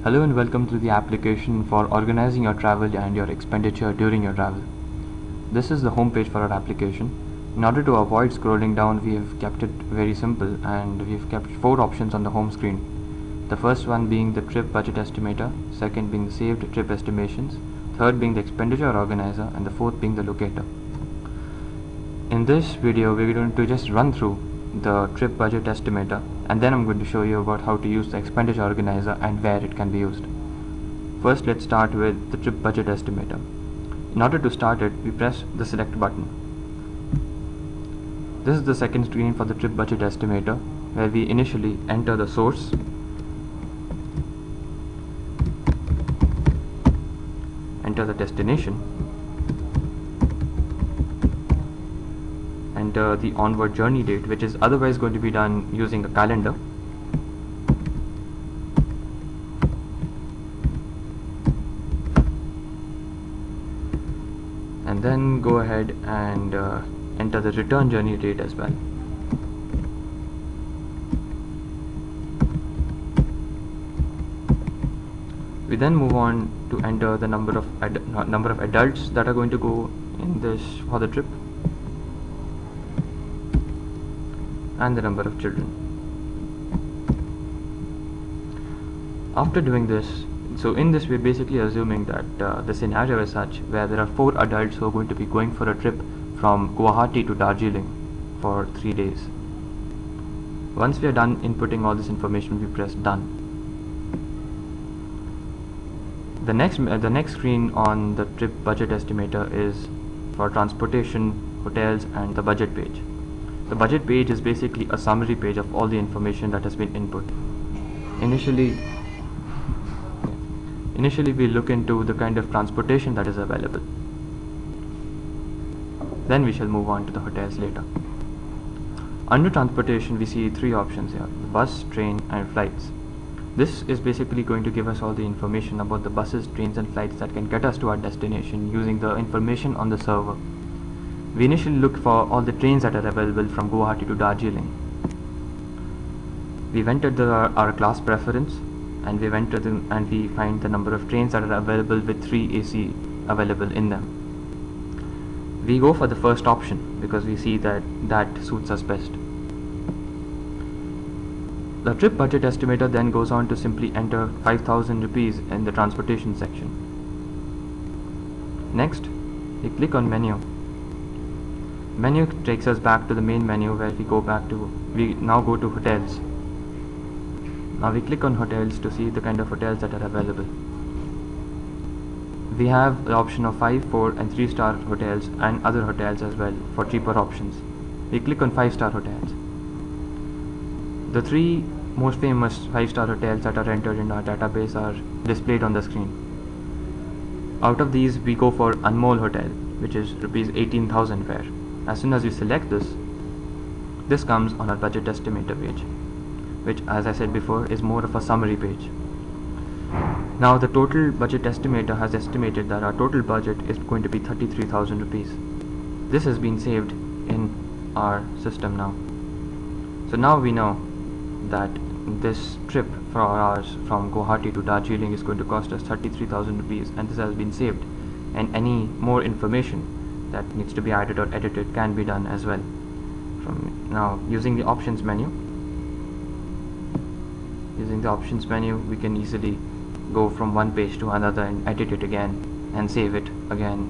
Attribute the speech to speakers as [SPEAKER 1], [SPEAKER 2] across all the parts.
[SPEAKER 1] Hello and welcome to the application for organizing your travel and your expenditure during your travel. This is the home page for our application. In order to avoid scrolling down, we have kept it very simple and we've kept 4 options on the home screen. The first one being the trip budget estimator, second being the saved trip estimations, third being the expenditure organizer, and the fourth being the locator. In this video, we're going to just run through the trip budget estimator, and then I'm going to show you about how to use the expenditure organizer and where it can be used. First, let's start with the trip budget estimator. In order to start it, we press the select button. This is the second screen for the trip budget estimator, where we initially enter the source, enter the destination, enter the onward journey date, which is otherwise going to be done using a calendar, and then go ahead and enter the return journey date as well. We then move on to enter the number of adults that are going to go in this for the trip, and the number of children. After doing this, so in this we're basically assuming that the scenario is such where there are 4 adults who are going to be going for a trip from Guwahati to Darjeeling for 3 days. Once we are done inputting all this information, we press done. The next screen on the trip budget estimator is for transportation, hotels, and the budget page. The budget page is basically a summary page of all the information that has been input. Initially we look into the kind of transportation that is available. Then we shall move on to the hotels later. Under transportation, we see 3 options here: the bus, train, and flights. This is basically going to give us all the information about the buses, trains, and flights that can get us to our destination using the information on the server. We initially look for all the trains that are available from Guwahati to Darjeeling. We've entered our class preference, and we find the number of trains that are available with 3 AC available in them. We go for the first option because we see that suits us best. The trip budget estimator then goes on to simply enter 5,000 rupees in the transportation section. Next, we click on menu. Menu takes us back to the main menu where we now go to hotels. Now we click on hotels to see the kind of hotels that are available. We have the option of 5, 4, and 3-star hotels and other hotels as well for cheaper options. We click on 5-star hotels. The 3 most famous 5-star hotels that are entered in our database are displayed on the screen. Out of these, we go for Anmol Hotel, which is rupees 18,000 fare. As soon as we select this comes on our budget estimator page, which, as I said before, is more of a summary page. Now the total budget estimator has estimated that our total budget is going to be 33,000 rupees. This has been saved in our system now. So now we know that this trip for ours from Guwahati to Darjeeling is going to cost us 33,000 rupees, and this has been saved, and any more information that needs to be added or edited can be done as well. From now, using the options menu, we can easily go from one page to another and edit it again and save it again.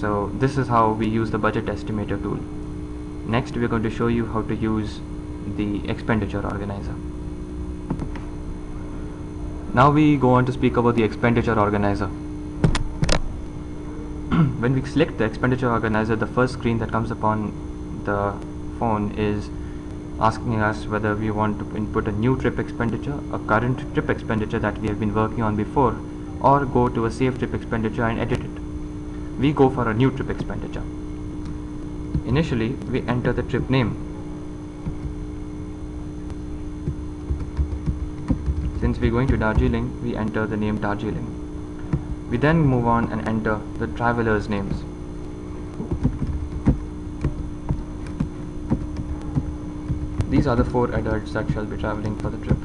[SPEAKER 1] So this is how we use the budget estimator tool. Next, we're going to show you how to use the expenditure organizer. Now we go on to speak about the expenditure organizer. When we select the expenditure organizer, the first screen that comes upon the phone is asking us whether we want to input a new trip expenditure, a current trip expenditure that we have been working on before, or go to a saved trip expenditure and edit it. We go for a new trip expenditure. Initially, we enter the trip name. Since we're going to Darjeeling, we enter the name Darjeeling. We then move on and enter the travelers' names. These are the 4 adults that shall be traveling for the trip.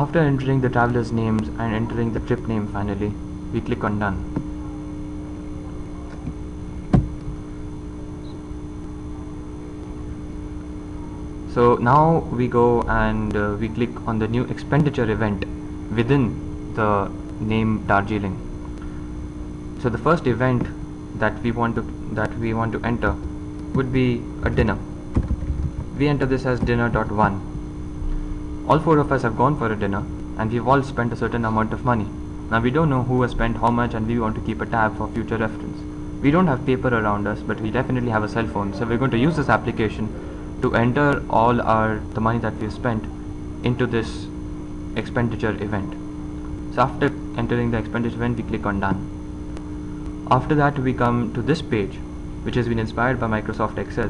[SPEAKER 1] After entering the travelers' names and entering the trip name finally, we click on done. So now we go and we click on the new expenditure event within the name Darjeeling. So the first event that we want to enter would be a dinner. We enter this as dinner.1. All four of us have gone for a dinner and we've all spent a certain amount of money. Now we don't know who has spent how much and we want to keep a tab for future reference. We don't have paper around us, but we definitely have a cell phone, so we're going to use this application to enter all the money that we've spent into this expenditure event. So after entering the expenditure event, we click on done. After that, we come to this page, which has been inspired by Microsoft Excel,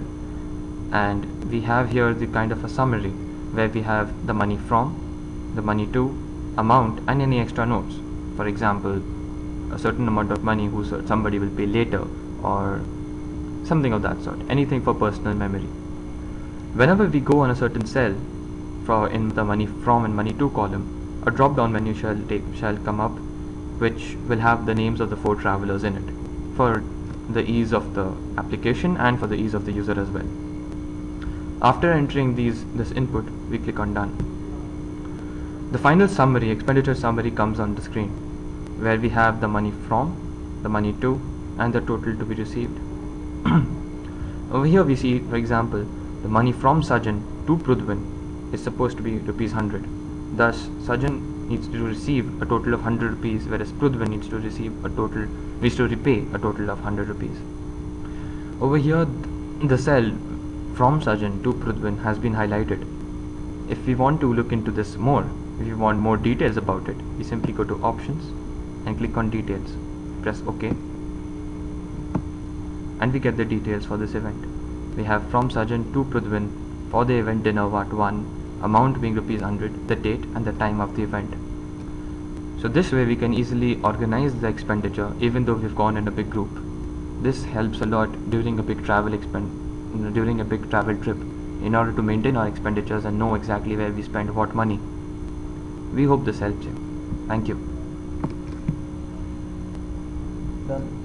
[SPEAKER 1] and we have here the kind of a summary where we have the money from, the money to, amount, and any extra notes. For example, a certain amount of money who somebody will pay later, or something of that sort, anything for personal memory. Whenever we go on a certain cell in the money from and money to column, a drop down menu shall come up, which will have the names of the 4 travelers in it, for the ease of the application and for the ease of the user as well. After entering this input, we click on done. The final summary, expenditure summary, comes on the screen, where we have the money from, the money to, and the total to be received. Over here we see, for example, the money from Sajan to Prudwin is supposed to be ₹100. Thus, Sajan needs to receive a total of ₹100, whereas Prudwin needs to repay a total of ₹100. Over here, the cell from Sajan to Prudwin has been highlighted. If we want to look into this more, if you want more details about it, we simply go to options and click on details. Press OK, and we get the details for this event. We have from Sajan to Prudwin for the event dinner part 1, amount being ₹100, the date and the time of the event. So this way we can easily organize the expenditure even though we've gone in a big group. This helps a lot during a big travel trip in order to maintain our expenditures and know exactly where we spend what money. We hope this helps you. Thank you.
[SPEAKER 2] Done.